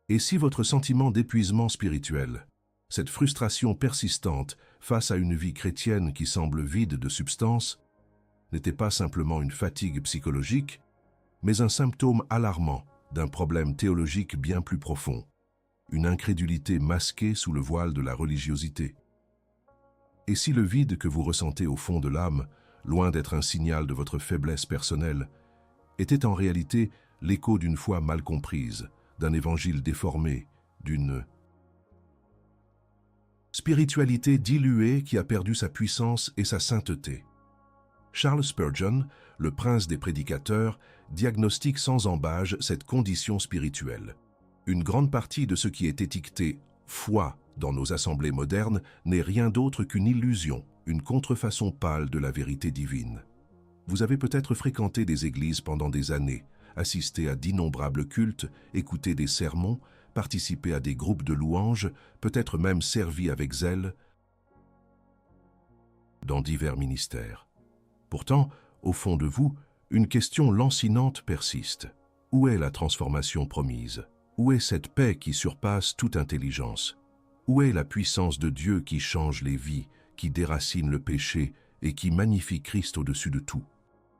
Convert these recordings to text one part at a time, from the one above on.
Et si votre sentiment d'épuisement spirituel, cette frustration persistante face à une vie chrétienne qui semble vide de substance, n'était pas simplement une fatigue psychologique, mais un symptôme alarmant d'un problème théologique bien plus profond, une incrédulité masquée sous le voile de la religiosité. Et si le vide que vous ressentez au fond de l'âme, loin d'être un signal de votre faiblesse personnelle, était en réalité l'écho d'une foi mal comprise, d'un évangile déformé, d'une spiritualité diluée qui a perdu sa puissance et sa sainteté. Charles Spurgeon, le prince des prédicateurs, diagnostique sans ambages cette condition spirituelle. Une grande partie de ce qui est étiqueté « foi » dans nos assemblées modernes n'est rien d'autre qu'une illusion, une contrefaçon pâle de la vérité divine. Vous avez peut-être fréquenté des églises pendant des années, assisté à d'innombrables cultes, écouté des sermons, participé à des groupes de louanges, peut-être même servi avec zèle dans divers ministères. Pourtant, au fond de vous, une question lancinante persiste. Où est la transformation promise? Où est cette paix qui surpasse toute intelligence? Où est la puissance de Dieu qui change les vies, qui déracine le péché et qui magnifie Christ au-dessus de tout?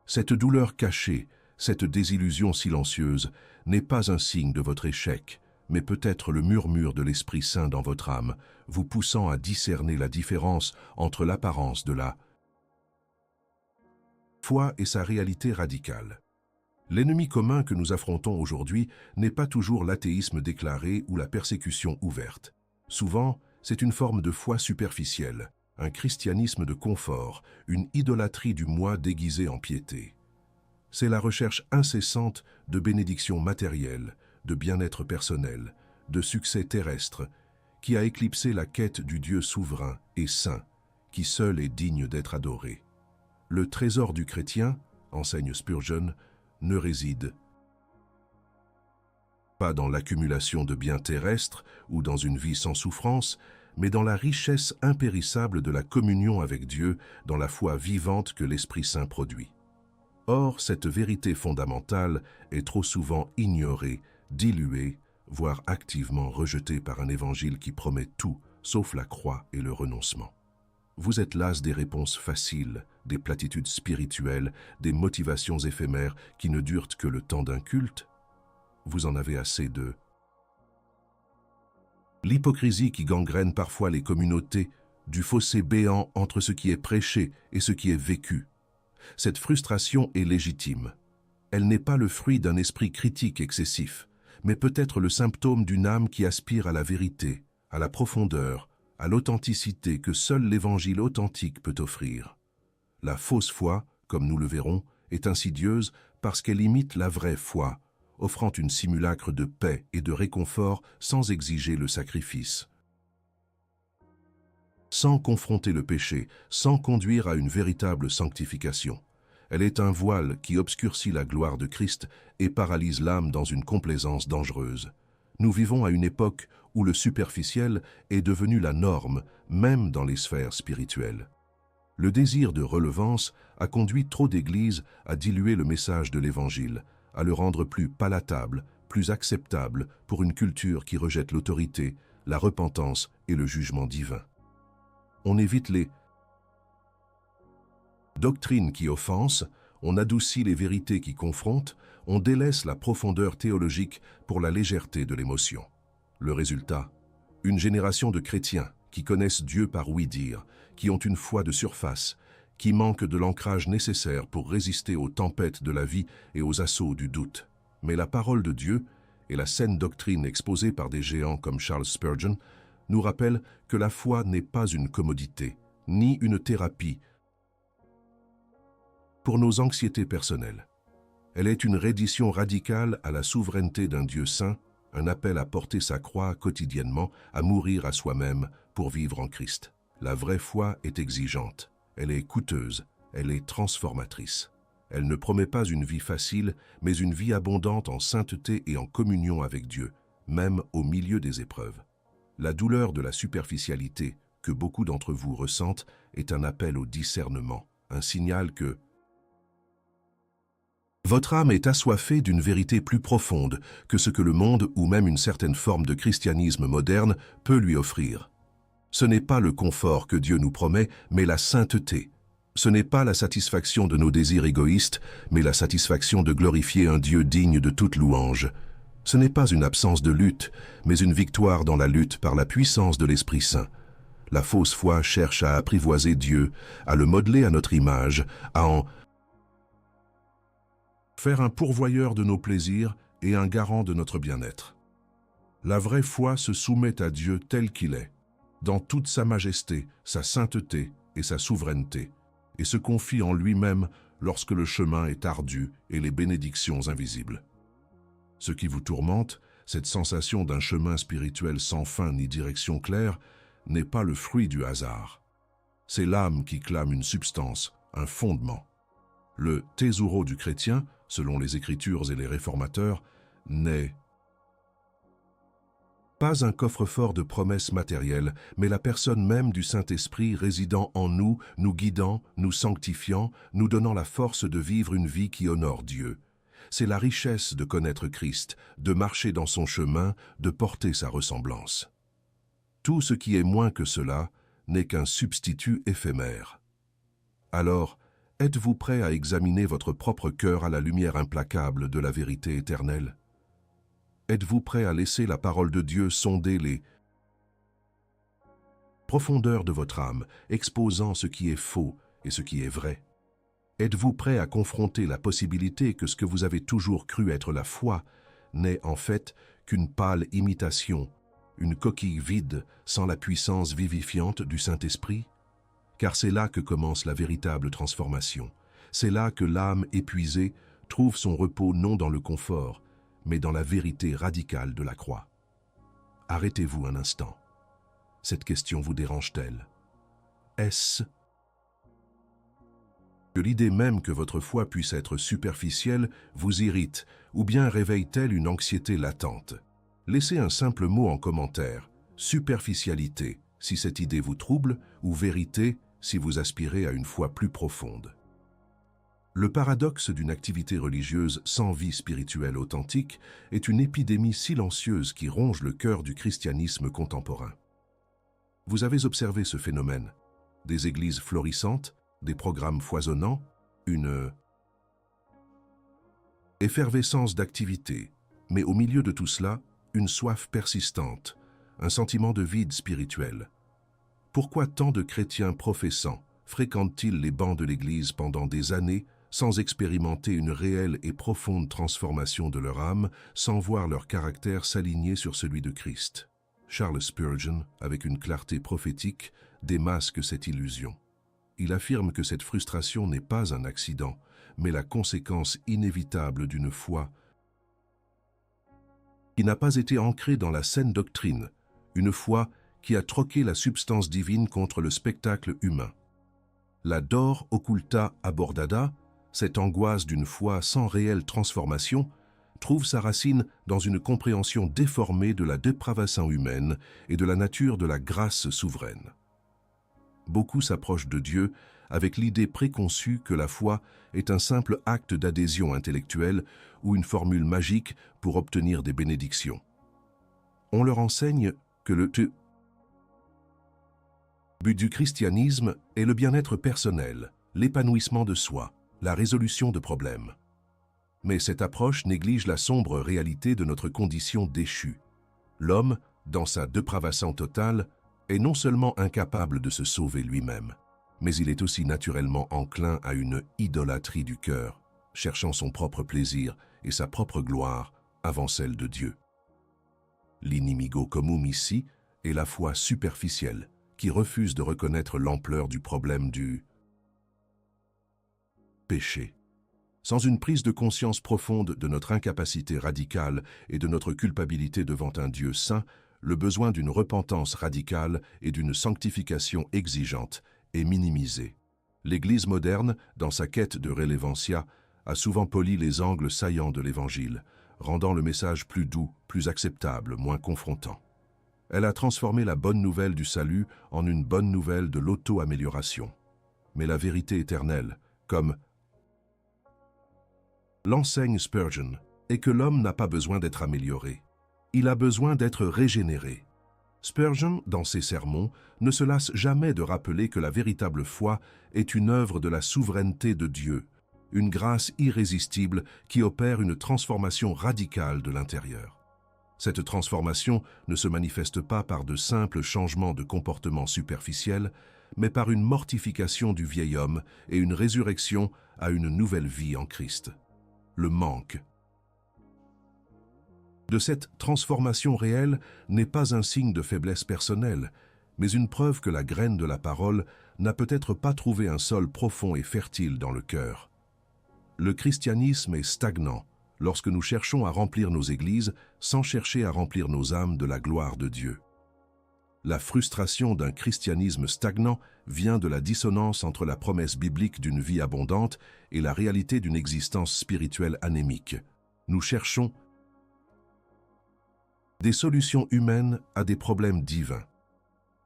Cette douleur cachée, cette désillusion silencieuse n'est pas un signe de votre échec, mais peut-être le murmure de l'Esprit Saint dans votre âme, vous poussant à discerner la différence entre l'apparence de la foi et sa réalité radicale. L'ennemi commun que nous affrontons aujourd'hui n'est pas toujours l'athéisme déclaré ou la persécution ouverte. Souvent, c'est une forme de foi superficielle, un christianisme de confort, une idolâtrie du moi déguisée en piété. C'est la recherche incessante de bénédictions matérielles, de bien-être personnel, de succès terrestre, qui a éclipsé la quête du Dieu souverain et saint, qui seul est digne d'être adoré. Le trésor du chrétien, enseigne Spurgeon, ne réside pas dans l'accumulation de biens terrestres ou dans une vie sans souffrance, mais dans la richesse impérissable de la communion avec Dieu, dans la foi vivante que l'Esprit Saint produit. Or, cette vérité fondamentale est trop souvent ignorée, diluée, voire activement rejetée par un évangile qui promet tout, sauf la croix et le renoncement. Vous êtes las des réponses faciles, des platitudes spirituelles, des motivations éphémères qui ne durent que le temps d'un culte? Vous en avez assez de l'hypocrisie qui gangrène parfois les communautés, du fossé béant entre ce qui est prêché et ce qui est vécu. Cette frustration est légitime. Elle n'est pas le fruit d'un esprit critique excessif, mais peut-être le symptôme d'une âme qui aspire à la vérité, à la profondeur, à l'authenticité que seul l'évangile authentique peut offrir. La fausse foi, comme nous le verrons, est insidieuse parce qu'elle imite la vraie foi, offrant une simulacre de paix et de réconfort sans exiger le sacrifice. Sans confronter le péché, sans conduire à une véritable sanctification. Elle est un voile qui obscurcit la gloire de Christ et paralyse l'âme dans une complaisance dangereuse. Nous vivons à une époque où le superficiel est devenu la norme, même dans les sphères spirituelles. Le désir de relevance a conduit trop d'églises à diluer le message de l'Évangile, à le rendre plus palatable, plus acceptable pour une culture qui rejette l'autorité, la repentance et le jugement divin. On évite les doctrines qui offensent, on adoucit les vérités qui confrontent, on délaisse la profondeur théologique pour la légèreté de l'émotion. Le résultat, une génération de chrétiens qui connaissent Dieu par ouï-dire, qui ont une foi de surface, qui manquent de l'ancrage nécessaire pour résister aux tempêtes de la vie et aux assauts du doute. Mais la parole de Dieu et la saine doctrine exposée par des géants comme Charles Spurgeon nous rappellent que la foi n'est pas une commodité, ni une thérapie pour nos anxiétés personnelles. Elle est une reddition radicale à la souveraineté d'un Dieu saint, un appel à porter sa croix quotidiennement, à mourir à soi-même pour vivre en Christ. La vraie foi est exigeante, elle est coûteuse, elle est transformatrice. Elle ne promet pas une vie facile, mais une vie abondante en sainteté et en communion avec Dieu, même au milieu des épreuves. La douleur de la superficialité que beaucoup d'entre vous ressentent est un appel au discernement, un signal que Votre âme est assoiffée d'une vérité plus profonde que ce que le monde ou même une certaine forme de christianisme moderne peut lui offrir. Ce n'est pas le confort que Dieu nous promet, mais la sainteté. Ce n'est pas la satisfaction de nos désirs égoïstes, mais la satisfaction de glorifier un Dieu digne de toute louange. Ce n'est pas une absence de lutte, mais une victoire dans la lutte par la puissance de l'Esprit Saint. La fausse foi cherche à apprivoiser Dieu, à le modeler à notre image, à en faire un pourvoyeur de nos plaisirs et un garant de notre bien-être. La vraie foi se soumet à Dieu tel qu'il est, dans toute sa majesté, sa sainteté et sa souveraineté, et se confie en lui-même lorsque le chemin est ardu et les bénédictions invisibles. Ce qui vous tourmente, cette sensation d'un chemin spirituel sans fin ni direction claire, n'est pas le fruit du hasard. C'est l'âme qui clame une substance, un fondement. Le thésauro du chrétien, selon les Écritures et les réformateurs, n'est pas un coffre-fort de promesses matérielles, mais la personne même du Saint-Esprit résidant en nous, nous guidant, nous sanctifiant, nous donnant la force de vivre une vie qui honore Dieu. C'est la richesse de connaître Christ, de marcher dans son chemin, de porter sa ressemblance. Tout ce qui est moins que cela n'est qu'un substitut éphémère. Alors, êtes-vous prêt à examiner votre propre cœur à la lumière implacable de la vérité éternelle? Êtes-vous prêt à laisser la parole de Dieu sonder les profondeurs de votre âme, exposant ce qui est faux et ce qui est vrai? Êtes-vous prêt à confronter la possibilité que ce que vous avez toujours cru être la foi n'est en fait qu'une pâle imitation, une coquille vide sans la puissance vivifiante du Saint-Esprit? Car c'est là que commence la véritable transformation. C'est là que l'âme épuisée trouve son repos non dans le confort, mais dans la vérité radicale de la croix. Arrêtez-vous un instant. Cette question vous dérange-t-elle? Est-ce que l'idée même que votre foi puisse être superficielle vous irrite, ou bien réveille-t-elle une anxiété latente? Laissez un simple mot en commentaire, superficialité, si cette idée vous trouble, ou vérité, si vous aspirez à une foi plus profonde. Le paradoxe d'une activité religieuse sans vie spirituelle authentique est une épidémie silencieuse qui ronge le cœur du christianisme contemporain. Vous avez observé ce phénomène, des églises florissantes, des programmes foisonnants, une effervescence d'activité, mais au milieu de tout cela, une soif persistante, un sentiment de vide spirituel. Pourquoi tant de chrétiens professants fréquentent-ils les bancs de l'Église pendant des années sans expérimenter une réelle et profonde transformation de leur âme, sans voir leur caractère s'aligner sur celui de Christ? Charles Spurgeon, avec une clarté prophétique, démasque cette illusion. Il affirme que cette frustration n'est pas un accident, mais la conséquence inévitable d'une foi qui n'a pas été ancrée dans la saine doctrine, une foi qui a troqué la substance divine contre le spectacle humain. La dor occulta abordada, cette angoisse d'une foi sans réelle transformation, trouve sa racine dans une compréhension déformée de la dépravation humaine et de la nature de la grâce souveraine. Beaucoup s'approchent de Dieu avec l'idée préconçue que la foi est un simple acte d'adhésion intellectuelle ou une formule magique pour obtenir des bénédictions. On leur enseigne que le but du christianisme est le bien-être personnel, l'épanouissement de soi, la résolution de problèmes. Mais cette approche néglige la sombre réalité de notre condition déchue. L'homme, dans sa dépravation totale, est non seulement incapable de se sauver lui-même, mais il est aussi naturellement enclin à une idolâtrie du cœur, cherchant son propre plaisir et sa propre gloire avant celle de Dieu. L'inimigo comum ici est la foi superficielle, qui refuse de reconnaître l'ampleur du problème du péché. Sans une prise de conscience profonde de notre incapacité radicale et de notre culpabilité devant un Dieu saint, le besoin d'une repentance radicale et d'une sanctification exigeante est minimisé. L'Église moderne, dans sa quête de relevancia, a souvent poli les angles saillants de l'Évangile, rendant le message plus doux, plus acceptable, moins confrontant. Elle a transformé la bonne nouvelle du salut en une bonne nouvelle de l'auto-amélioration. Mais la vérité éternelle, comme L'enseigne Spurgeon est que l'homme n'a pas besoin d'être amélioré. Il a besoin d'être régénéré. Spurgeon, dans ses sermons, ne se lasse jamais de rappeler que la véritable foi est une œuvre de la souveraineté de Dieu, une grâce irrésistible qui opère une transformation radicale de l'intérieur. Cette transformation ne se manifeste pas par de simples changements de comportement superficiels, mais par une mortification du vieil homme et une résurrection à une nouvelle vie en Christ. Le manque de cette transformation réelle n'est pas un signe de faiblesse personnelle, mais une preuve que la graine de la parole n'a peut-être pas trouvé un sol profond et fertile dans le cœur. Le christianisme est stagnant lorsque nous cherchons à remplir nos églises sans chercher à remplir nos âmes de la gloire de Dieu. La frustration d'un christianisme stagnant vient de la dissonance entre la promesse biblique d'une vie abondante et la réalité d'une existence spirituelle anémique. Nous cherchons des solutions humaines à des problèmes divins.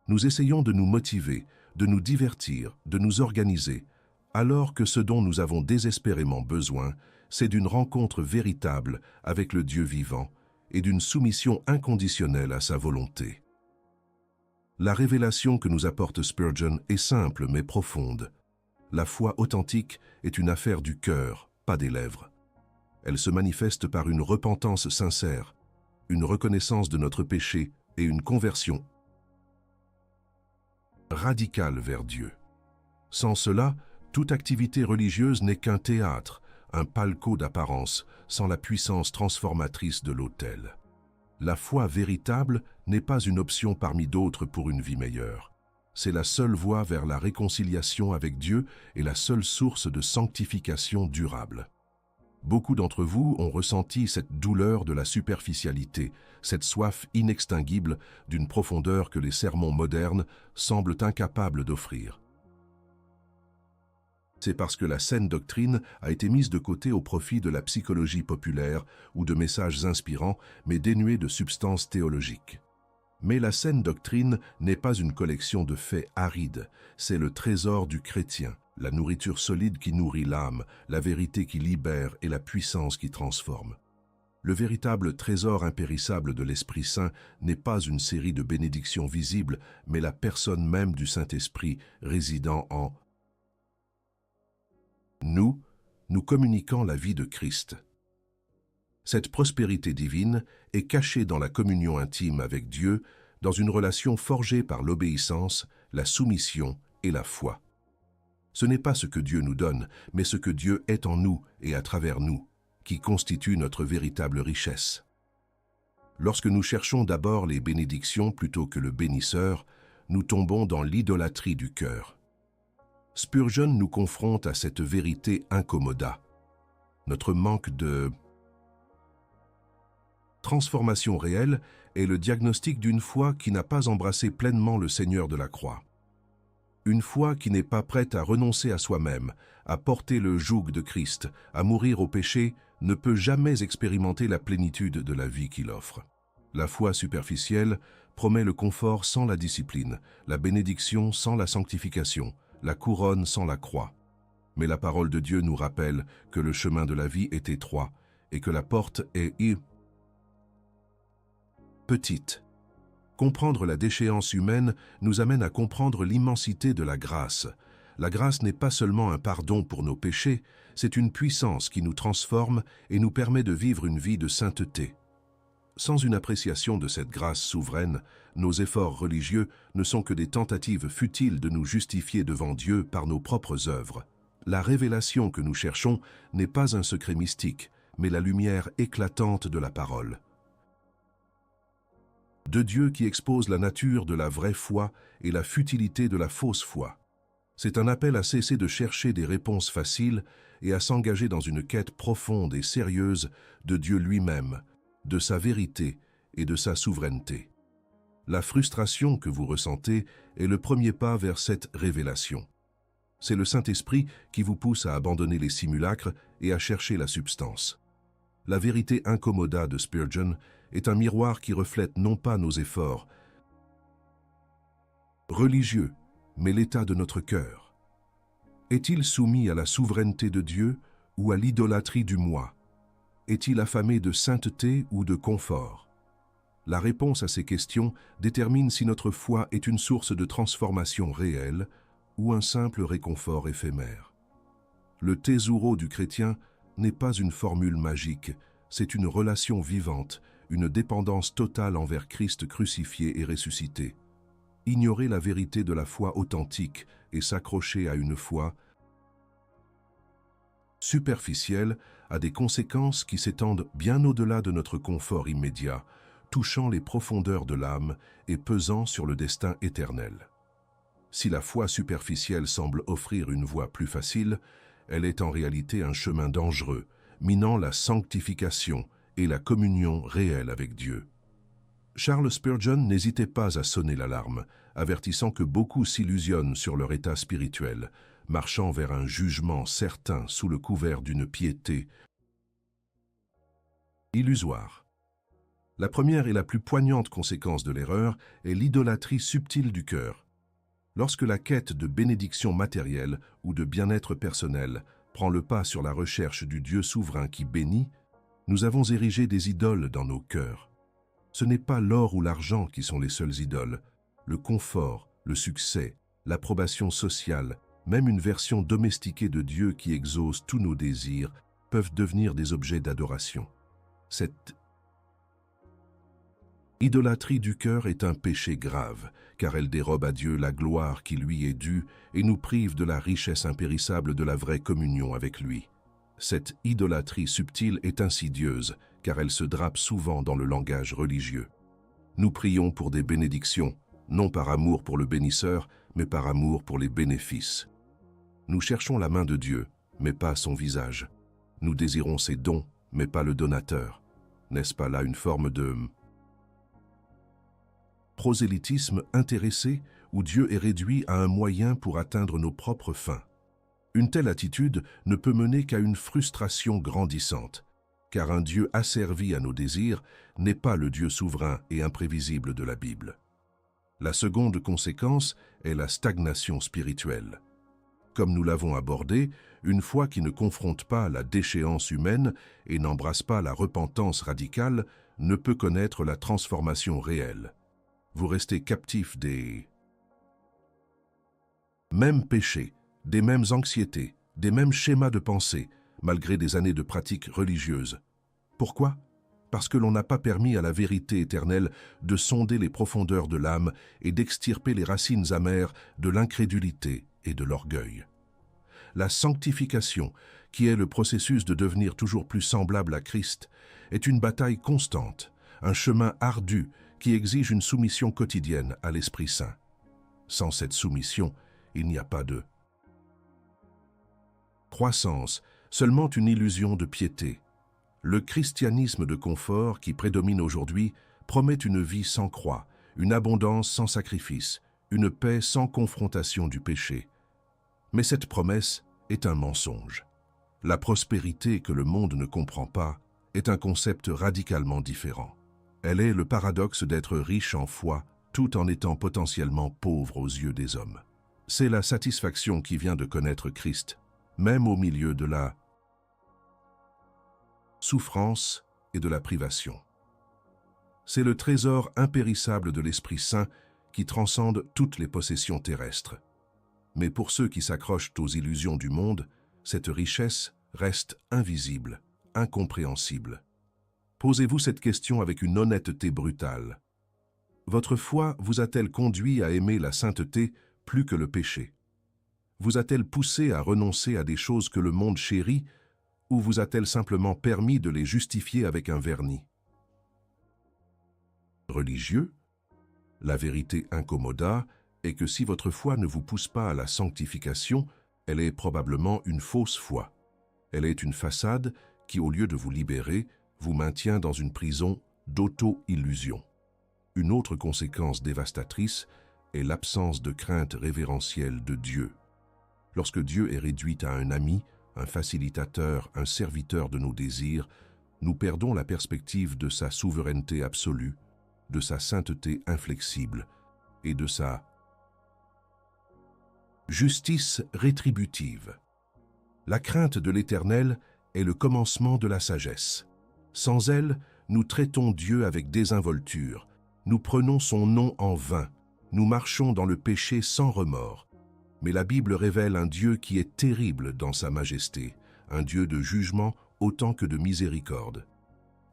Nous essayons de nous motiver, de nous divertir, de nous organiser, alors que ce dont nous avons désespérément besoin, c'est d'une rencontre véritable avec le Dieu vivant et d'une soumission inconditionnelle à sa volonté. La révélation que nous apporte Spurgeon est simple mais profonde. La foi authentique est une affaire du cœur, pas des lèvres. Elle se manifeste par une repentance sincère, une reconnaissance de notre péché et une conversion radicale vers Dieu. Sans cela, toute activité religieuse n'est qu'un théâtre, un palco d'apparence, sans la puissance transformatrice de l'autel. La foi véritable n'est pas une option parmi d'autres pour une vie meilleure. C'est la seule voie vers la réconciliation avec Dieu et la seule source de sanctification durable. Beaucoup d'entre vous ont ressenti cette douleur de la superficialité, cette soif inextinguible d'une profondeur que les sermons modernes semblent incapables d'offrir. C'est parce que la saine doctrine a été mise de côté au profit de la psychologie populaire ou de messages inspirants mais dénués de substance théologique. Mais la saine doctrine n'est pas une collection de faits arides, c'est le trésor du chrétien, la nourriture solide qui nourrit l'âme, la vérité qui libère et la puissance qui transforme. Le véritable trésor impérissable de l'Esprit Saint n'est pas une série de bénédictions visibles, mais la personne même du Saint-Esprit résidant en nous communiquant la vie de Christ. Cette prospérité divine est cachée dans la communion intime avec Dieu, dans une relation forgée par l'obéissance, la soumission et la foi. Ce n'est pas ce que Dieu nous donne, mais ce que Dieu est en nous et à travers nous, qui constitue notre véritable richesse. Lorsque nous cherchons d'abord les bénédictions plutôt que le bénisseur, nous tombons dans l'idolâtrie du cœur. Spurgeon nous confronte à cette vérité incommoda. Notre manque de transformation réelle est le diagnostic d'une foi qui n'a pas embrassé pleinement le Seigneur de la croix. Une foi qui n'est pas prête à renoncer à soi-même, à porter le joug de Christ, à mourir au péché, ne peut jamais expérimenter la plénitude de la vie qu'il offre. La foi superficielle promet le confort sans la discipline, la bénédiction sans la sanctification, la couronne sans la croix. Mais la parole de Dieu nous rappelle que le chemin de la vie est étroit et que la porte est petite. Comprendre la déchéance humaine nous amène à comprendre l'immensité de la grâce. La grâce n'est pas seulement un pardon pour nos péchés, c'est une puissance qui nous transforme et nous permet de vivre une vie de sainteté. Sans une appréciation de cette grâce souveraine, nos efforts religieux ne sont que des tentatives futiles de nous justifier devant Dieu par nos propres œuvres. La révélation que nous cherchons n'est pas un secret mystique, mais la lumière éclatante de la parole de Dieu qui expose la nature de la vraie foi et la futilité de la fausse foi. C'est un appel à cesser de chercher des réponses faciles et à s'engager dans une quête profonde et sérieuse de Dieu lui-même, de sa vérité et de sa souveraineté. La frustration que vous ressentez est le premier pas vers cette révélation. C'est le Saint-Esprit qui vous pousse à abandonner les simulacres et à chercher la substance. La vérité incommoda de Spurgeon est un miroir qui reflète non pas nos efforts religieux, mais l'état de notre cœur. Est-il soumis à la souveraineté de Dieu ou à l'idolâtrie du moi? Est-il affamé de sainteté ou de confort? La réponse à ces questions détermine si notre foi est une source de transformation réelle ou un simple réconfort éphémère. Le thésauro du chrétien n'est pas une formule magique, c'est une relation vivante, une dépendance totale envers Christ crucifié et ressuscité. Ignorer la vérité de la foi authentique et s'accrocher à une foi superficielle a des conséquences qui s'étendent bien au-delà de notre confort immédiat, touchant les profondeurs de l'âme et pesant sur le destin éternel. Si la foi superficielle semble offrir une voie plus facile, elle est en réalité un chemin dangereux, minant la sanctification et la communion réelle avec Dieu. Charles Spurgeon n'hésitait pas à sonner l'alarme, avertissant que beaucoup s'illusionnent sur leur état spirituel, marchant vers un jugement certain sous le couvert d'une piété illusoire. La première et la plus poignante conséquence de l'erreur est l'idolâtrie subtile du cœur. Lorsque la quête de bénédiction matérielle ou de bien-être personnel prend le pas sur la recherche du Dieu souverain qui bénit, nous avons érigé des idoles dans nos cœurs. Ce n'est pas l'or ou l'argent qui sont les seules idoles. Le confort, le succès, l'approbation sociale, même une version domestiquée de Dieu qui exauce tous nos désirs, peuvent devenir des objets d'adoration. Cette idolâtrie du cœur est un péché grave, car elle dérobe à Dieu la gloire qui lui est due et nous prive de la richesse impérissable de la vraie communion avec lui. Cette idolâtrie subtile est insidieuse, car elle se drape souvent dans le langage religieux. Nous prions pour des bénédictions, non par amour pour le bénisseur, mais par amour pour les bénéfices. Nous cherchons la main de Dieu, mais pas son visage. Nous désirons ses dons, mais pas le donateur. N'est-ce pas là une forme de prosélytisme intéressé où Dieu est réduit à un moyen pour atteindre nos propres fins? Une telle attitude ne peut mener qu'à une frustration grandissante, car un Dieu asservi à nos désirs n'est pas le Dieu souverain et imprévisible de la Bible. La seconde conséquence est la stagnation spirituelle. Comme nous l'avons abordé, une foi qui ne confronte pas la déchéance humaine et n'embrasse pas la repentance radicale ne peut connaître la transformation réelle. Vous restez captif des mêmes péchés, des mêmes anxiétés, des mêmes schémas de pensée, malgré des années de pratique religieuse. Pourquoi? Parce que l'on n'a pas permis à la vérité éternelle de sonder les profondeurs de l'âme et d'extirper les racines amères de l'incrédulité et de l'orgueil. La sanctification, qui est le processus de devenir toujours plus semblable à Christ, est une bataille constante, un chemin ardu qui exige une soumission quotidienne à l'Esprit Saint. Sans cette soumission, il n'y a pas de croissance, seulement une illusion de piété. Le christianisme de confort qui prédomine aujourd'hui promet une vie sans croix, une abondance sans sacrifice, une paix sans confrontation du péché. Mais cette promesse est un mensonge. La prospérité que le monde ne comprend pas est un concept radicalement différent. Elle est le paradoxe d'être riche en foi tout en étant potentiellement pauvre aux yeux des hommes. C'est la satisfaction qui vient de connaître Christ, même au milieu de la souffrance et de la privation. C'est le trésor impérissable de l'Esprit Saint qui transcende toutes les possessions terrestres. Mais pour ceux qui s'accrochent aux illusions du monde, cette richesse reste invisible, incompréhensible. Posez-vous cette question avec une honnêteté brutale. Votre foi vous a-t-elle conduit à aimer la sainteté plus que le péché? Vous a-t-elle poussé à renoncer à des choses que le monde chérit, ou vous a-t-elle simplement permis de les justifier avec un vernis? Religieux, la vérité incommoda est que si votre foi ne vous pousse pas à la sanctification, elle est probablement une fausse foi. Elle est une façade qui, au lieu de vous libérer, vous maintient dans une prison d'auto-illusion. Une autre conséquence dévastatrice est l'absence de crainte révérentielle de Dieu. Lorsque Dieu est réduit à un ami, un facilitateur, un serviteur de nos désirs, nous perdons la perspective de sa souveraineté absolue, de sa sainteté inflexible et de sa justice rétributive. La crainte de l'Éternel est le commencement de la sagesse. Sans elle, nous traitons Dieu avec désinvolture, nous prenons son nom en vain, nous marchons dans le péché sans remords. Mais la Bible révèle un Dieu qui est terrible dans sa majesté, un Dieu de jugement autant que de miséricorde.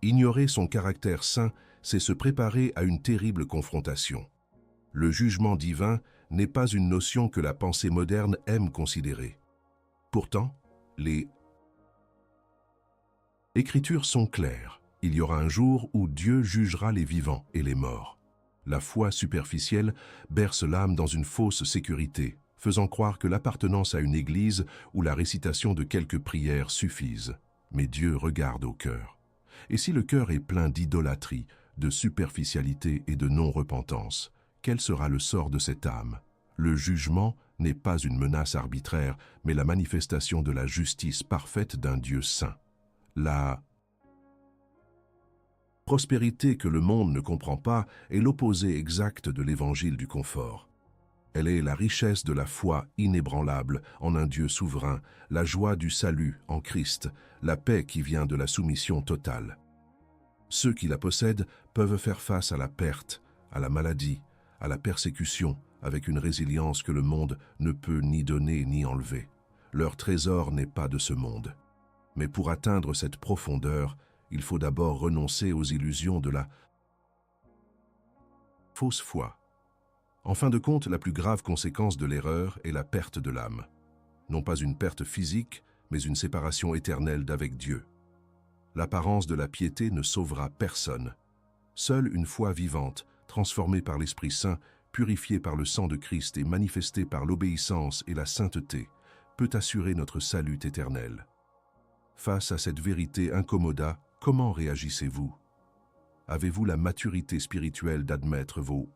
Ignorer son caractère saint, c'est se préparer à une terrible confrontation. Le jugement divin n'est pas une notion que la pensée moderne aime considérer. Pourtant, les Écritures sont claires. Il y aura un jour où Dieu jugera les vivants et les morts. La foi superficielle berce l'âme dans une fausse sécurité, faisant croire que l'appartenance à une église ou la récitation de quelques prières suffisent. Mais Dieu regarde au cœur. Et si le cœur est plein d'idolâtrie, de superficialité et de non-repentance, quel sera le sort de cette âme? Le jugement n'est pas une menace arbitraire, mais la manifestation de la justice parfaite d'un Dieu saint. La prospérité que le monde ne comprend pas est l'opposé exact de l'évangile du confort. Elle est la richesse de la foi inébranlable en un Dieu souverain, la joie du salut en Christ, la paix qui vient de la soumission totale. Ceux qui la possèdent peuvent faire face à la perte, à la maladie, à la persécution, avec une résilience que le monde ne peut ni donner ni enlever. Leur trésor n'est pas de ce monde. Mais pour atteindre cette profondeur, il faut d'abord renoncer aux illusions de la fausse foi. En fin de compte, la plus grave conséquence de l'erreur est la perte de l'âme. Non pas une perte physique, mais une séparation éternelle d'avec Dieu. L'apparence de la piété ne sauvera personne. Seule une foi vivante, transformée par l'Esprit Saint, purifiée par le sang de Christ et manifestée par l'obéissance et la sainteté, peut assurer notre salut éternel. Face à cette vérité incommoda, comment réagissez-vous? Avez-vous la maturité spirituelle d'admettre vos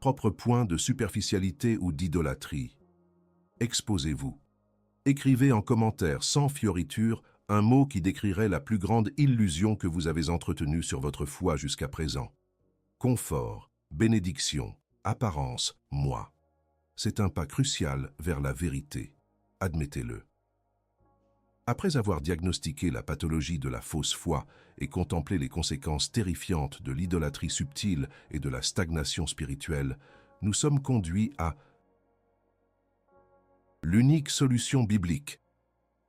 propres points de superficialité ou d'idolâtrie? Exposez-vous. Écrivez en commentaire sans fioriture un mot qui décrirait la plus grande illusion que vous avez entretenue sur votre foi jusqu'à présent. Confort, bénédiction, apparence, moi. C'est un pas crucial vers la vérité. Admettez-le. Après avoir diagnostiqué la pathologie de la fausse foi et contemplé les conséquences terrifiantes de l'idolâtrie subtile et de la stagnation spirituelle, nous sommes conduits à l'unique solution biblique.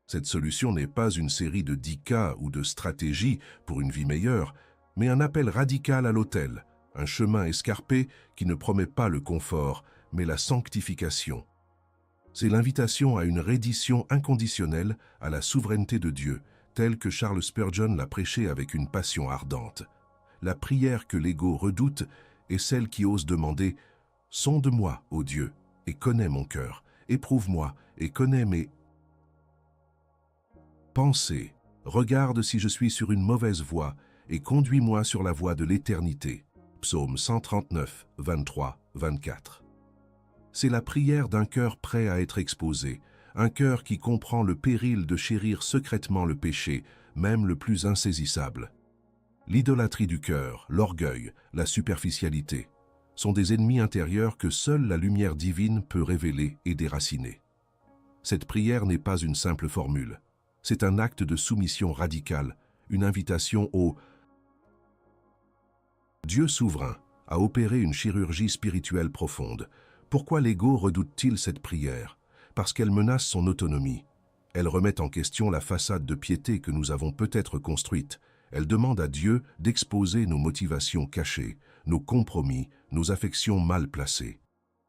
Cette solution n'est pas une série de 10 cas ou de stratégies pour une vie meilleure, mais un appel radical à l'autel, un chemin escarpé qui ne promet pas le confort, mais la sanctification. C'est l'invitation à une reddition inconditionnelle à la souveraineté de Dieu, telle que Charles Spurgeon l'a prêchée avec une passion ardente. La prière que l'ego redoute est celle qui ose demander « Sonde-moi, ô Dieu, et connais mon cœur, éprouve-moi et connais mes pensées, regarde si je suis sur une mauvaise voie et conduis-moi sur la voie de l'éternité. » Psaume 139, 23, 24. C'est la prière d'un cœur prêt à être exposé, un cœur qui comprend le péril de chérir secrètement le péché, même le plus insaisissable. L'idolâtrie du cœur, l'orgueil, la superficialité sont des ennemis intérieurs que seule la lumière divine peut révéler et déraciner. Cette prière n'est pas une simple formule, c'est un acte de soumission radicale, une invitation au Dieu souverain à opérer une chirurgie spirituelle profonde. Pourquoi l'ego redoute-t-il cette prière? Parce qu'elle menace son autonomie. Elle remet en question la façade de piété que nous avons peut-être construite. Elle demande à Dieu d'exposer nos motivations cachées, nos compromis, nos affections mal placées.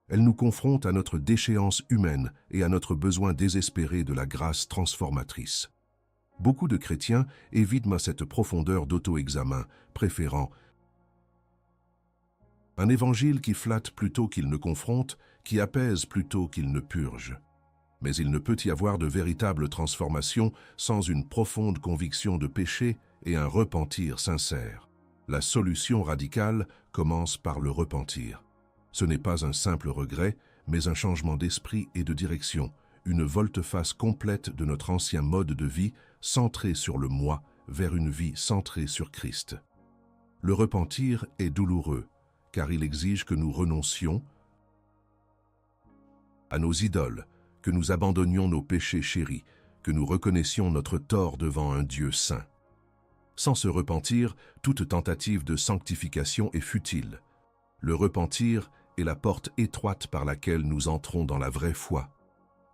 Elle nous confronte à notre déchéance humaine et à notre besoin désespéré de la grâce transformatrice. Beaucoup de chrétiens évitent cette profondeur d'auto-examen, préférant un évangile qui flatte plutôt qu'il ne confronte, qui apaise plutôt qu'il ne purge. Mais il ne peut y avoir de véritable transformation sans une profonde conviction de péché et un repentir sincère. La solution radicale commence par le repentir. Ce n'est pas un simple regret, mais un changement d'esprit et de direction, une volte-face complète de notre ancien mode de vie centré sur le moi vers une vie centrée sur Christ. Le repentir est douloureux, car il exige que nous renoncions à nos idoles, que nous abandonnions nos péchés chéris, que nous reconnaissions notre tort devant un Dieu saint. Sans se repentir, toute tentative de sanctification est futile. Le repentir est la porte étroite par laquelle nous entrons dans la vraie foi.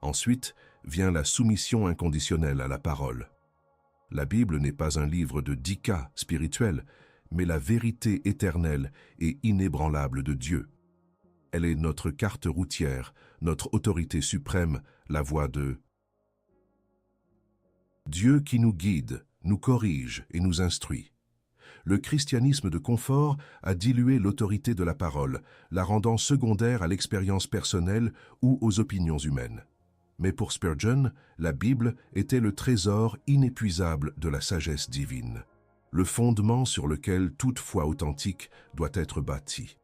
Ensuite vient la soumission inconditionnelle à la parole. La Bible n'est pas un livre de dictats spirituels, mais la vérité éternelle et inébranlable de Dieu. Elle est notre carte routière, notre autorité suprême, la voix de Dieu qui nous guide, nous corrige et nous instruit. Le christianisme de confort a dilué l'autorité de la parole, la rendant secondaire à l'expérience personnelle ou aux opinions humaines. Mais pour Spurgeon, la Bible était le trésor inépuisable de la sagesse divine, le fondement sur lequel toute foi authentique doit être bâtie.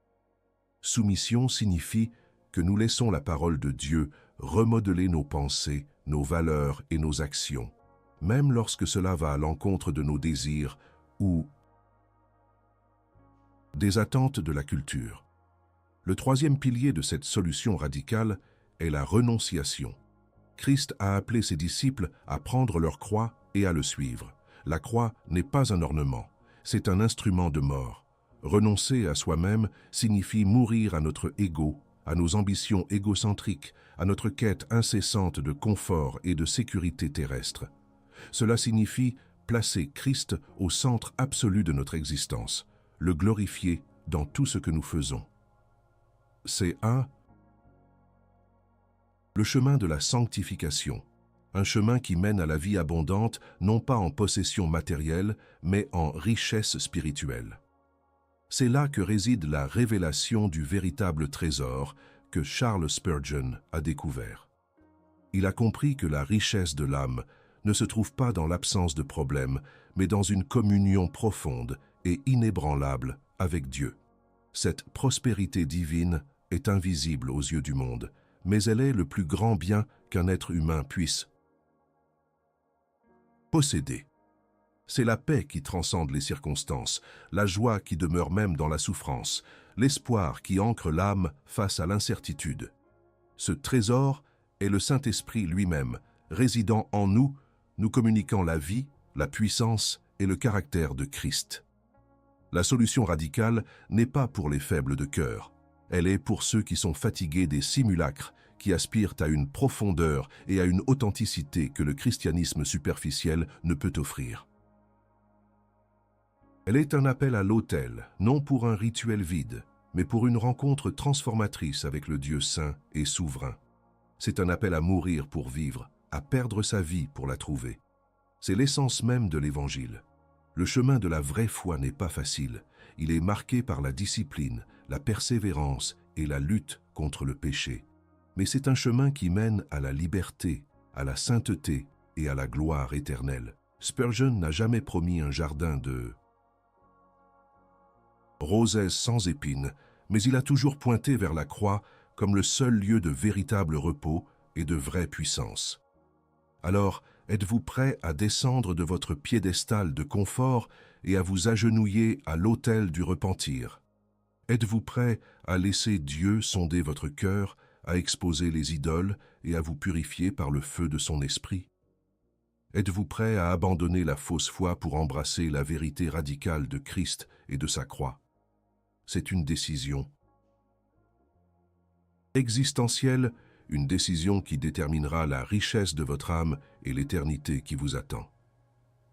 Soumission signifie que nous laissons la parole de Dieu remodeler nos pensées, nos valeurs et nos actions, même lorsque cela va à l'encontre de nos désirs ou des attentes de la culture. Le troisième pilier de cette solution radicale est la renonciation. Christ a appelé ses disciples à prendre leur croix et à le suivre. La croix n'est pas un ornement, c'est un instrument de mort. Renoncer à soi-même signifie mourir à notre ego, à nos ambitions égocentriques, à notre quête incessante de confort et de sécurité terrestre. Cela signifie placer Christ au centre absolu de notre existence, le glorifier dans tout ce que nous faisons. C'est le chemin de la sanctification, un chemin qui mène à la vie abondante, non pas en possession matérielle, mais en richesse spirituelle. C'est là que réside la révélation du véritable trésor que Charles Spurgeon a découvert. Il a compris que la richesse de l'âme ne se trouve pas dans l'absence de problèmes, mais dans une communion profonde et inébranlable avec Dieu. Cette prospérité divine est invisible aux yeux du monde, mais elle est le plus grand bien qu'un être humain puisse posséder. C'est la paix qui transcende les circonstances, la joie qui demeure même dans la souffrance, l'espoir qui ancre l'âme face à l'incertitude. Ce trésor est le Saint-Esprit lui-même, résidant en nous, nous communiquant la vie, la puissance et le caractère de Christ. La solution radicale n'est pas pour les faibles de cœur. Elle est pour ceux qui sont fatigués des simulacres, qui aspirent à une profondeur et à une authenticité que le christianisme superficiel ne peut offrir. Elle est un appel à l'autel, non pour un rituel vide, mais pour une rencontre transformatrice avec le Dieu saint et souverain. C'est un appel à mourir pour vivre, à perdre sa vie pour la trouver. C'est l'essence même de l'Évangile. Le chemin de la vraie foi n'est pas facile. Il est marqué par la discipline, la persévérance et la lutte contre le péché. Mais c'est un chemin qui mène à la liberté, à la sainteté et à la gloire éternelle. Spurgeon n'a jamais promis un jardin de rosaises sans épines, mais il a toujours pointé vers la croix comme le seul lieu de véritable repos et de vraie puissance. Alors, êtes-vous prêt à descendre de votre piédestal de confort et à vous agenouiller à l'autel du repentir? Êtes-vous prêt à laisser Dieu sonder votre cœur, à exposer les idoles et à vous purifier par le feu de son esprit? Êtes-vous prêt à abandonner la fausse foi pour embrasser la vérité radicale de Christ et de sa croix? C'est une décision existentielle, une décision qui déterminera la richesse de votre âme et l'éternité qui vous attend.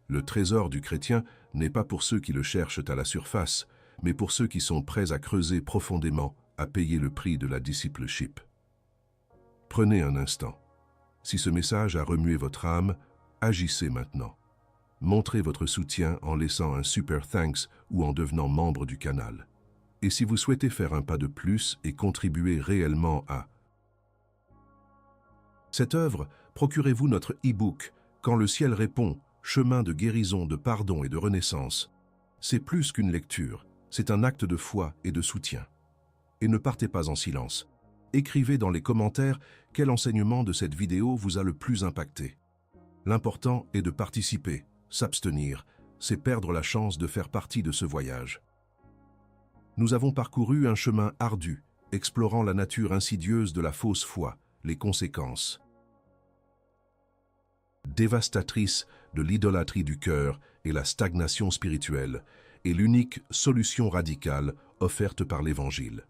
Le trésor du chrétien n'est pas pour ceux qui le cherchent à la surface, mais pour ceux qui sont prêts à creuser profondément, à payer le prix de la discipleship. Prenez un instant. Si ce message a remué votre âme, agissez maintenant. Montrez votre soutien en laissant un super thanks ou en devenant membre du canal. Et si vous souhaitez faire un pas de plus et contribuer réellement à cette œuvre, procurez-vous notre e-book « Quand le ciel répond, chemin de guérison, de pardon et de renaissance ». C'est plus qu'une lecture, c'est un acte de foi et de soutien. Et ne partez pas en silence. Écrivez dans les commentaires quel enseignement de cette vidéo vous a le plus impacté. L'important est de participer, s'abstenir, c'est perdre la chance de faire partie de ce voyage. Nous avons parcouru un chemin ardu, explorant la nature insidieuse de la fausse foi, les conséquences, dévastatrice de l'idolâtrie du cœur et la stagnation spirituelle, est l'unique solution radicale offerte par l'Évangile.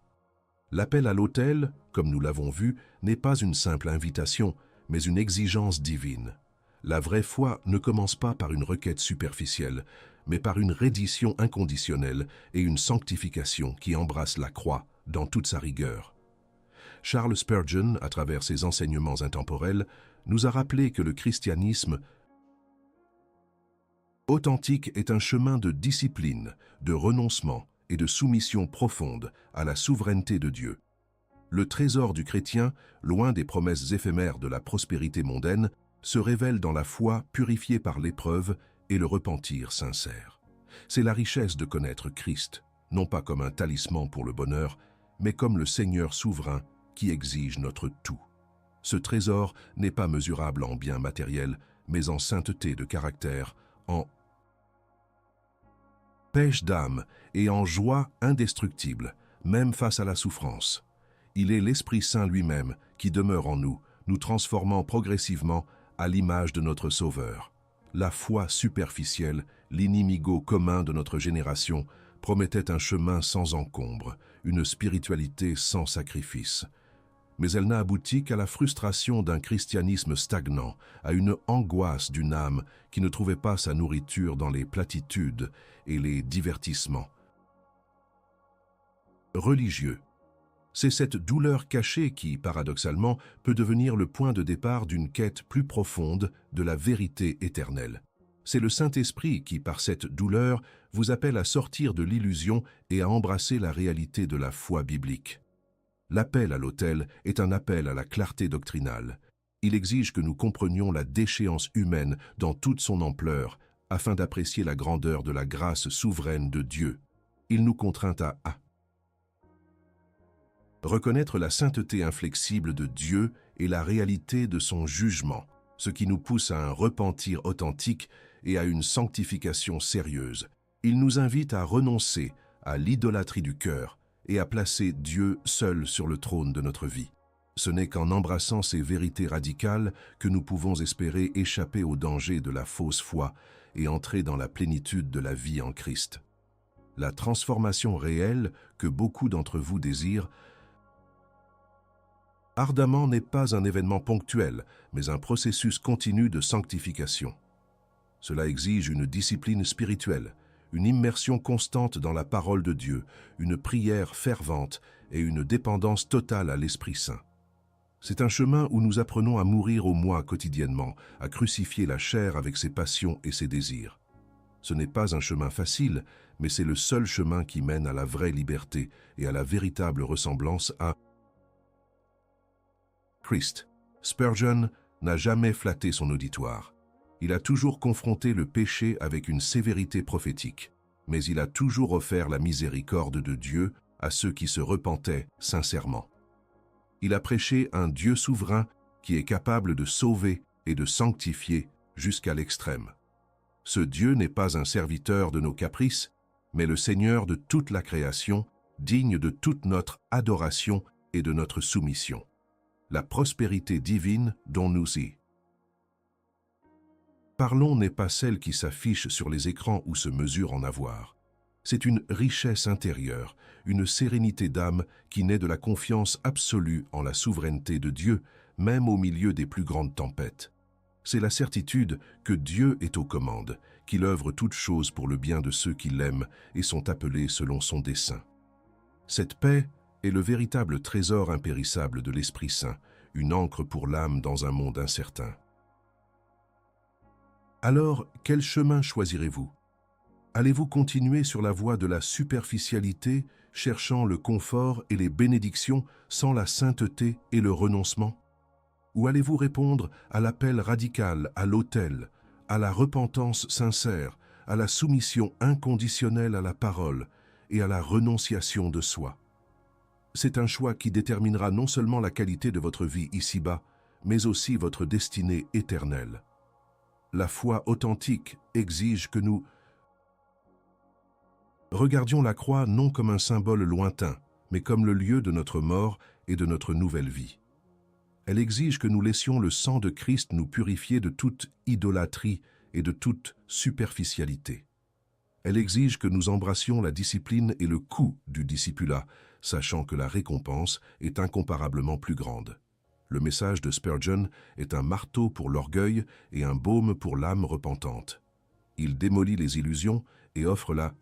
L'appel à l'autel, comme nous l'avons vu, n'est pas une simple invitation, mais une exigence divine. La vraie foi ne commence pas par une requête superficielle, mais par une reddition inconditionnelle et une sanctification qui embrasse la croix dans toute sa rigueur. Charles Spurgeon, à travers ses enseignements intemporels, nous a rappelé que le christianisme authentique est un chemin de discipline, de renoncement et de soumission profonde à la souveraineté de Dieu. Le trésor du chrétien, loin des promesses éphémères de la prospérité mondaine, se révèle dans la foi purifiée par l'épreuve et le repentir sincère. C'est la richesse de connaître Christ, non pas comme un talisman pour le bonheur, mais comme le Seigneur souverain qui exige notre tout. Ce trésor n'est pas mesurable en biens matériels, mais en sainteté de caractère, en paix d'âme et en joie indestructible, même face à la souffrance. Il est l'Esprit Saint lui-même qui demeure en nous, nous transformant progressivement à l'image de notre Sauveur. La foi superficielle, l'inimigo commun de notre génération, promettait un chemin sans encombre, une spiritualité sans sacrifice. Mais elle n'a abouti qu'à la frustration d'un christianisme stagnant, à une angoisse d'une âme qui ne trouvait pas sa nourriture dans les platitudes et les divertissements religieux. C'est cette douleur cachée qui, paradoxalement, peut devenir le point de départ d'une quête plus profonde de la vérité éternelle. C'est le Saint-Esprit qui, par cette douleur, vous appelle à sortir de l'illusion et à embrasser la réalité de la foi biblique. L'appel à l'autel est un appel à la clarté doctrinale. Il exige que nous comprenions la déchéance humaine dans toute son ampleur, afin d'apprécier la grandeur de la grâce souveraine de Dieu. Il nous contraint à reconnaître la sainteté inflexible de Dieu et la réalité de son jugement, ce qui nous pousse à un repentir authentique et à une sanctification sérieuse. Il nous invite à renoncer à l'idolâtrie du cœur et à placer Dieu seul sur le trône de notre vie. Ce n'est qu'en embrassant ces vérités radicales que nous pouvons espérer échapper au danger de la fausse foi et entrer dans la plénitude de la vie en Christ. La transformation réelle que beaucoup d'entre vous désirent ardemment n'est pas un événement ponctuel, mais un processus continu de sanctification. Cela exige une discipline spirituelle, une immersion constante dans la parole de Dieu, une prière fervente et une dépendance totale à l'Esprit Saint. C'est un chemin où nous apprenons à mourir au moi quotidiennement, à crucifier la chair avec ses passions et ses désirs. Ce n'est pas un chemin facile, mais c'est le seul chemin qui mène à la vraie liberté et à la véritable ressemblance à Christ. Spurgeon n'a jamais flatté son auditoire. Il a toujours confronté le péché avec une sévérité prophétique, mais il a toujours offert la miséricorde de Dieu à ceux qui se repentaient sincèrement. Il a prêché un Dieu souverain qui est capable de sauver et de sanctifier jusqu'à l'extrême. Ce Dieu n'est pas un serviteur de nos caprices, mais le Seigneur de toute la création, digne de toute notre adoration et de notre soumission. La prospérité divine dont nous y parlons n'est pas celle qui s'affiche sur les écrans ou se mesure en avoir. C'est une richesse intérieure, une sérénité d'âme qui naît de la confiance absolue en la souveraineté de Dieu, même au milieu des plus grandes tempêtes. C'est la certitude que Dieu est aux commandes, qu'il œuvre toutes choses pour le bien de ceux qui l'aiment et sont appelés selon son dessein. Cette paix est le véritable trésor impérissable de l'Esprit Saint, une ancre pour l'âme dans un monde incertain. Alors, quel chemin choisirez-vous? Allez-vous continuer sur la voie de la superficialité, cherchant le confort et les bénédictions sans la sainteté et le renoncement? Ou allez-vous répondre à l'appel radical, à l'autel, à la repentance sincère, à la soumission inconditionnelle à la parole et à la renonciation de soi? C'est un choix qui déterminera non seulement la qualité de votre vie ici-bas, mais aussi votre destinée éternelle. La foi authentique exige que nous regardions la croix non comme un symbole lointain, mais comme le lieu de notre mort et de notre nouvelle vie. Elle exige que nous laissions le sang de Christ nous purifier de toute idolâtrie et de toute superficialité. Elle exige que nous embrassions la discipline et le coût du discipulat, sachant que la récompense est incomparablement plus grande. Le message de Spurgeon est un marteau pour l'orgueil et un baume pour l'âme repentante. Il démolit les illusions et offre la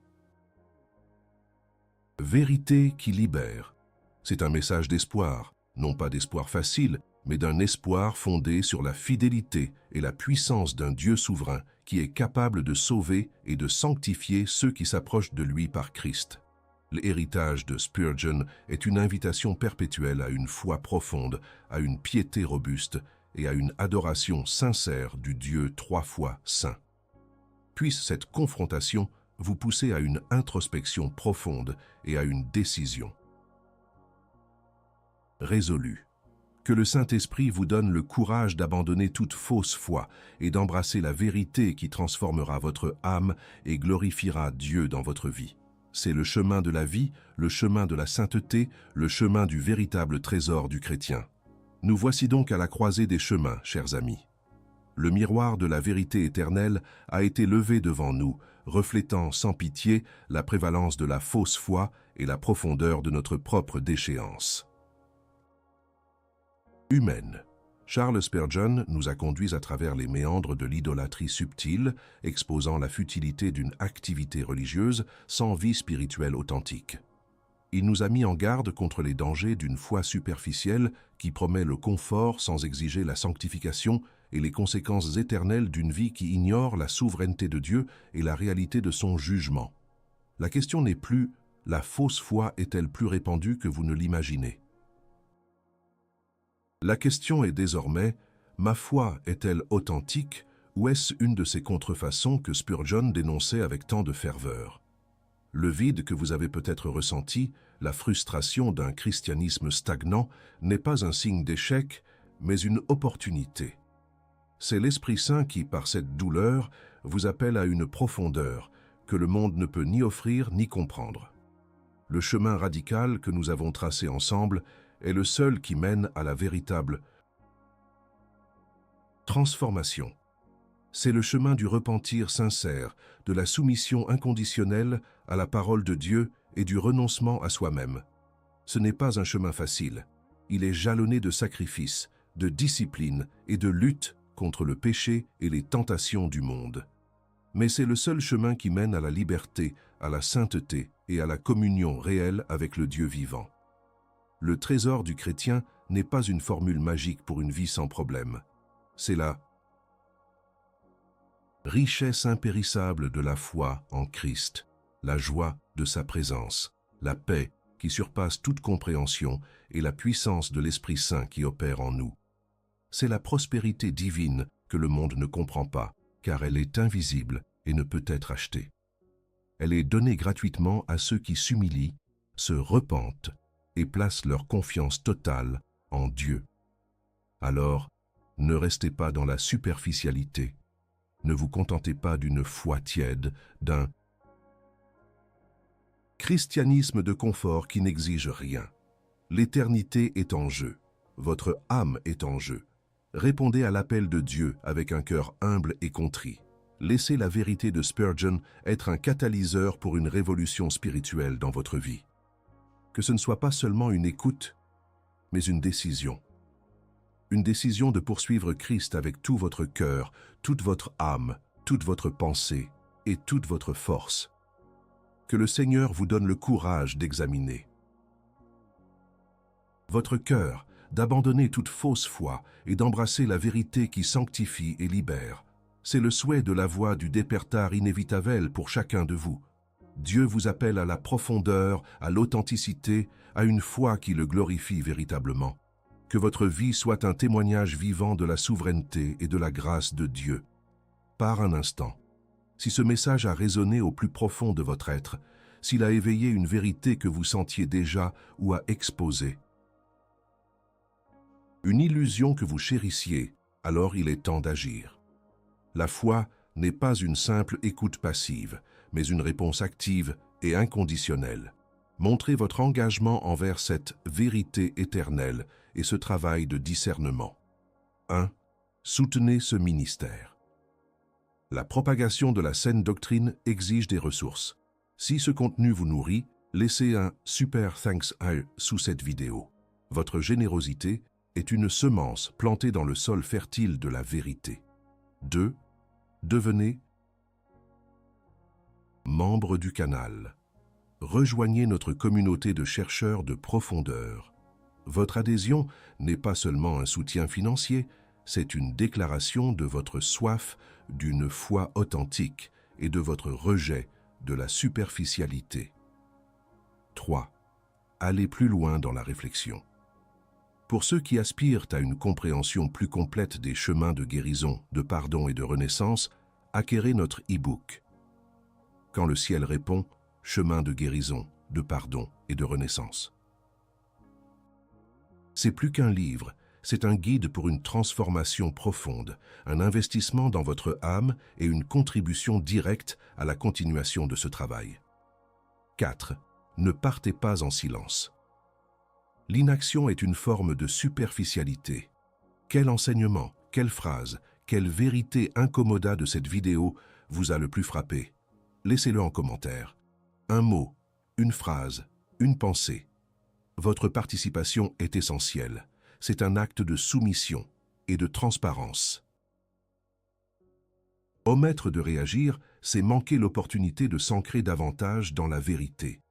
vérité qui libère. C'est un message d'espoir, non pas d'espoir facile, mais d'un espoir fondé sur la fidélité et la puissance d'un Dieu souverain qui est capable de sauver et de sanctifier ceux qui s'approchent de lui par Christ. L'héritage de Spurgeon est une invitation perpétuelle à une foi profonde, à une piété robuste et à une adoration sincère du Dieu 3 fois saint. Puisse cette confrontation vous pousser à une introspection profonde et à une décision résolue. Que le Saint-Esprit vous donne le courage d'abandonner toute fausse foi et d'embrasser la vérité qui transformera votre âme et glorifiera Dieu dans votre vie. C'est le chemin de la vie, le chemin de la sainteté, le chemin du véritable trésor du chrétien. Nous voici donc à la croisée des chemins, chers amis. Le miroir de la vérité éternelle a été levé devant nous, reflétant sans pitié la prévalence de la fausse foi et la profondeur de notre propre déchéance humaine. Charles Spurgeon nous a conduits à travers les méandres de l'idolâtrie subtile, exposant la futilité d'une activité religieuse sans vie spirituelle authentique. Il nous a mis en garde contre les dangers d'une foi superficielle qui promet le confort sans exiger la sanctification et les conséquences éternelles d'une vie qui ignore la souveraineté de Dieu et la réalité de son jugement. La question n'est plus « la fausse foi est-elle plus répandue que vous ne l'imaginez ?» La question est désormais « ma foi est-elle authentique ou est-ce une de ces contrefaçons que Spurgeon dénonçait avec tant de ferveur ?» Le vide que vous avez peut-être ressenti, la frustration d'un christianisme stagnant, n'est pas un signe d'échec, mais une opportunité. C'est l'Esprit Saint qui, par cette douleur, vous appelle à une profondeur que le monde ne peut ni offrir ni comprendre. Le chemin radical que nous avons tracé ensemble est le seul qui mène à la véritable transformation. C'est le chemin du repentir sincère, de la soumission inconditionnelle à la parole de Dieu et du renoncement à soi-même. Ce n'est pas un chemin facile. Il est jalonné de sacrifices, de discipline et de lutte contre le péché et les tentations du monde. Mais c'est le seul chemin qui mène à la liberté, à la sainteté et à la communion réelle avec le Dieu vivant. Le trésor du chrétien n'est pas une formule magique pour une vie sans problème. C'est la richesse impérissable de la foi en Christ, la joie de sa présence, la paix qui surpasse toute compréhension et la puissance de l'Esprit Saint qui opère en nous. C'est la prospérité divine que le monde ne comprend pas, car elle est invisible et ne peut être achetée. Elle est donnée gratuitement à ceux qui s'humilient, se repentent et placent leur confiance totale en Dieu. Alors, ne restez pas dans la superficialité. Ne vous contentez pas d'une foi tiède, d'un christianisme de confort qui n'exige rien. L'éternité est en jeu. Votre âme est en jeu. Répondez à l'appel de Dieu avec un cœur humble et contrit. Laissez la vérité de Spurgeon être un catalyseur pour une révolution spirituelle dans votre vie. Que ce ne soit pas seulement une écoute, mais une décision. Une décision de poursuivre Christ avec tout votre cœur, toute votre âme, toute votre pensée et toute votre force. Que le Seigneur vous donne le courage d'examiner votre cœur, d'abandonner toute fausse foi et d'embrasser la vérité qui sanctifie et libère. C'est le souhait de la voix du Despertar inévitable pour chacun de vous. Dieu vous appelle à la profondeur, à l'authenticité, à une foi qui le glorifie véritablement. Que votre vie soit un témoignage vivant de la souveraineté et de la grâce de Dieu. Par un instant, si ce message a résonné au plus profond de votre être, s'il a éveillé une vérité que vous sentiez déjà ou a exposé, une illusion que vous chérissiez, alors il est temps d'agir. La foi n'est pas une simple écoute passive, mais une réponse active et inconditionnelle. Montrez votre engagement envers cette vérité éternelle et ce travail de discernement. 1. Soutenez ce ministère. La propagation de la saine doctrine exige des ressources. Si ce contenu vous nourrit, laissez un « super thanks » sous cette vidéo. Votre générosité est une semence plantée dans le sol fertile de la vérité. 2. Devenez membre du canal. Rejoignez notre communauté de chercheurs de profondeur. Votre adhésion n'est pas seulement un soutien financier, c'est une déclaration de votre soif d'une foi authentique et de votre rejet de la superficialité. 3. Allez plus loin dans la réflexion. Pour ceux qui aspirent à une compréhension plus complète des chemins de guérison, de pardon et de renaissance, acquérez notre e-book. Quand le ciel répond, chemin de guérison, de pardon et de renaissance. C'est plus qu'un livre, c'est un guide pour une transformation profonde, un investissement dans votre âme et une contribution directe à la continuation de ce travail. 4. Ne partez pas en silence. L'inaction est une forme de superficialité. Quel enseignement, quelle phrase, quelle vérité incommoda de cette vidéo vous a le plus frappé? Laissez-le en commentaire. Un mot, une phrase, une pensée. Votre participation est essentielle. C'est un acte de soumission et de transparence. Omettre de réagir, c'est manquer l'opportunité de s'ancrer davantage dans la vérité.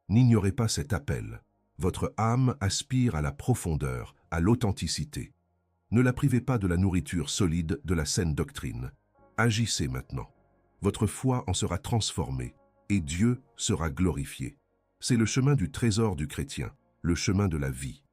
N'ignorez pas cet appel. Votre âme aspire à la profondeur, à l'authenticité. Ne la privez pas de la nourriture solide de la saine doctrine. Agissez maintenant. Votre foi en sera transformée et Dieu sera glorifié. C'est le chemin du trésor du chrétien, le chemin de la vie.